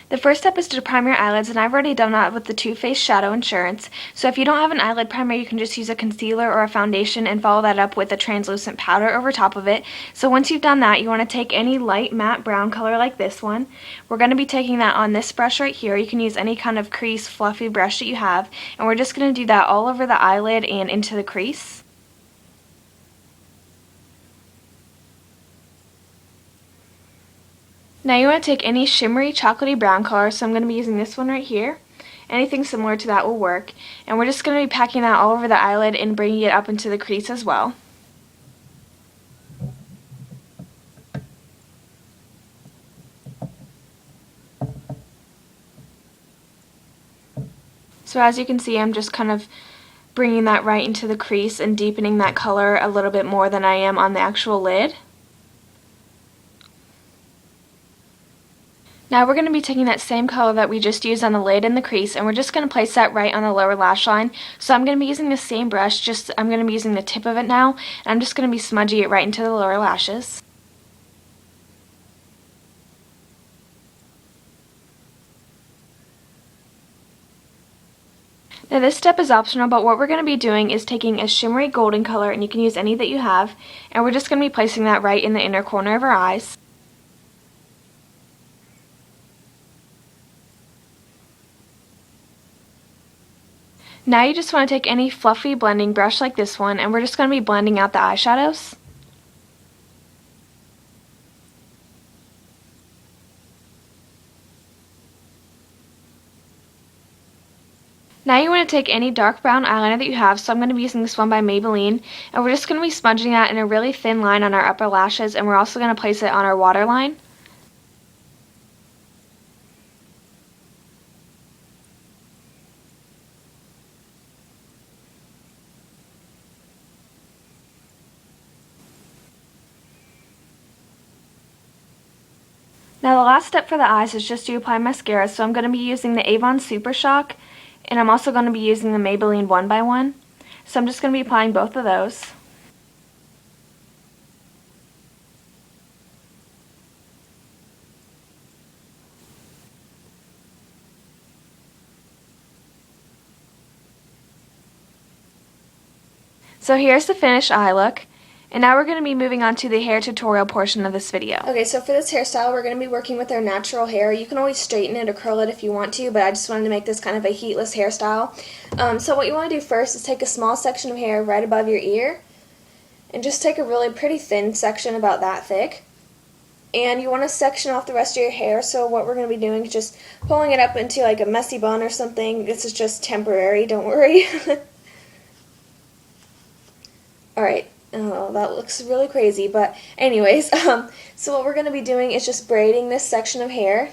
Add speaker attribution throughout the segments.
Speaker 1: The first step is to prime your eyelids, and I've already done that with the Too Faced Shadow Insurance. So if you don't have an eyelid primer, you can just use a concealer or a foundation and follow that up with a translucent powder over top of it. So once you've done that, you want to take any light matte brown color like this one. We're going to be taking that on this brush right here. You can use any kind of crease fluffy brush that you have, and we're just going to do that all over the eyelid and into the crease. Now you want to take any shimmery chocolatey brown color, so I'm going to be using this one right here. Anything similar to that will work. And we're just going to be packing that all over the eyelid and bringing it up into the crease as well. So as you can see, I'm just kind of bringing that right into the crease and deepening that color a little bit more than I am on the actual lid. Now we're going to be taking that same color that we just used on the lid and the crease, and we're just going to place that right on the lower lash line. So I'm going to be using the same brush, just I'm going to be using the tip of it now, and I'm just going to be smudging it right into the lower lashes. Now this step is optional, but what we're going to be doing is taking a shimmery golden color, and you can use any that you have, and we're just going to be placing that right in the inner corner of our eyes. Now you just want to take any fluffy blending brush like this one, and we're just going to be blending out the eyeshadows. Now you want to take any dark brown eyeliner that you have, so I'm going to be using this one by Maybelline, and we're just going to be smudging that in a really thin line on our upper lashes, and we're also going to place it on our waterline. Now the last step for the eyes is just to apply mascara, so I'm going to be using the Avon Super Shock, and I'm also going to be using the Maybelline 1x1. So I'm just going to be applying both of those. So here's the finished eye look. And now we're going to be moving on to the hair tutorial portion of this video. Okay, so for this hairstyle, we're going to be working with our natural hair. You can always straighten it or curl it if you want to, but I just wanted to make this kind of a heatless hairstyle. So what you want to do first is take a small section of hair right above your ear, and just take a really pretty thin section about that thick. And you want to section off the rest of your hair, so what we're going to be doing is just pulling it up into like a messy bun or something. This is just temporary, don't worry. Alright. Oh, that looks really crazy, but anyways, so what we're going to be doing is just braiding this section of hair.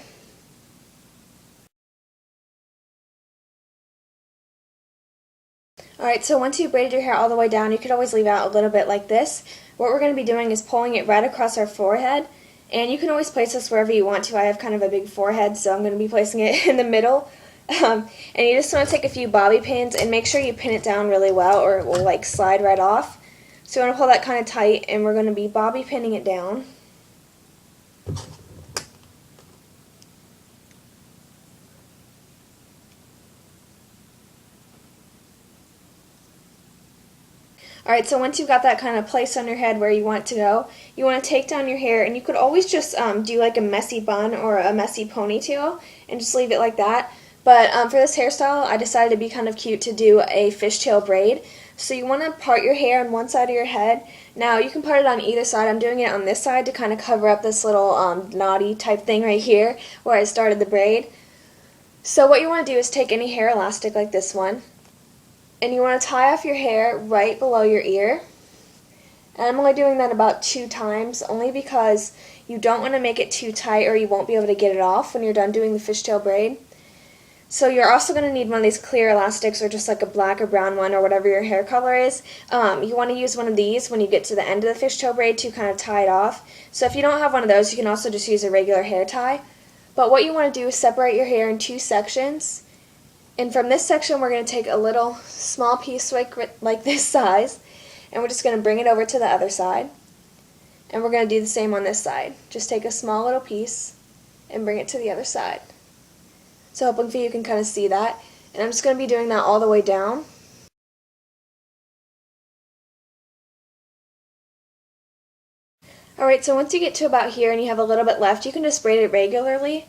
Speaker 1: Alright, so once you've braided your hair all the way down, you could always leave out a little bit like this. What we're going to be doing is pulling it right across our forehead, and you can always place this wherever you want to. I have kind of a big forehead, so I'm going to be placing it in the middle. And you just want to take a few bobby pins and make sure you pin it down really well, or it will like slide right off. So you want to pull that kind of tight, and we're going to be bobby pinning it down. Alright, so once you've got that kind of placed on your head where you want it to go, you want to take down your hair, and you could always just do like a messy bun or a messy ponytail and just leave it like that. But for this hairstyle, I decided to be kind of cute to do a fishtail braid. So you want to part your hair on one side of your head. Now you can part it on either side. I'm doing it on this side to kind of cover up this little knotty type thing right here where I started the braid. So what you want to do is take any hair elastic like this one, and you want to tie off your hair right below your ear. And I'm only doing that about 2 times, only because you don't want to make it too tight or you won't be able to get it off when you're done doing the fishtail braid. So you're also going to need one of these clear elastics, or just like a black or brown one, or whatever your hair color is. You want to use one of these when you get to the end of the fishtail braid to kind of tie it off. So if you don't have one of those, you can also just use a regular hair tie. But what you want to do is separate your hair in 2 sections. And from this section, we're going to take a little small piece like this size, and we're just going to bring it over to the other side. And we're going to do the same on this side. Just take a small little piece and bring it to the other side. So hopefully you can kind of see that. And I'm just going to be doing that all the way down. Alright, so once you get to about here and you have a little bit left, you can just braid it regularly.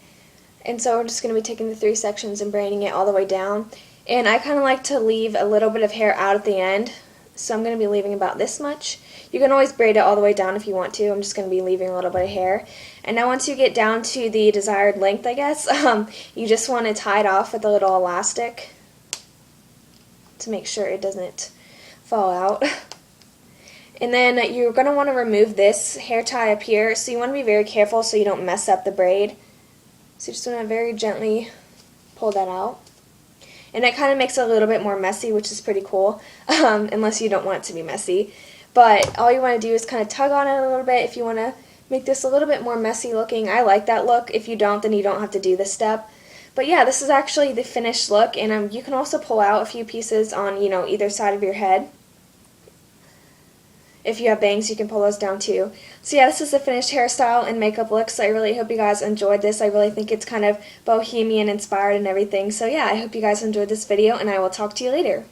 Speaker 1: And so we're just going to be taking the 3 sections and braiding it all the way down. And I kind of like to leave a little bit of hair out at the end. So I'm going to be leaving about this much. You can always braid it all the way down if you want to. I'm just going to be leaving a little bit of hair. And now once you get down to the desired length, I guess, you just want to tie it off with a little elastic to make sure it doesn't fall out. And then you're going to want to remove this hair tie up here, so you want to be very careful so you don't mess up the braid. So you just want to very gently pull that out. And it kind of makes it a little bit more messy, which is pretty cool, unless you don't want it to be messy. But all you want to do is kind of tug on it a little bit if you want to make this a little bit more messy looking. I like that look. If you don't, then you don't have to do this step. But yeah, this is actually the finished look, and you can also pull out a few pieces on, either side of your head. If you have bangs, you can pull those down too. So yeah, this is the finished hairstyle and makeup look, so I really hope you guys enjoyed this. I really think it's kind of Bohemian inspired and everything. So yeah, I hope you guys enjoyed this video, and I will talk to you later.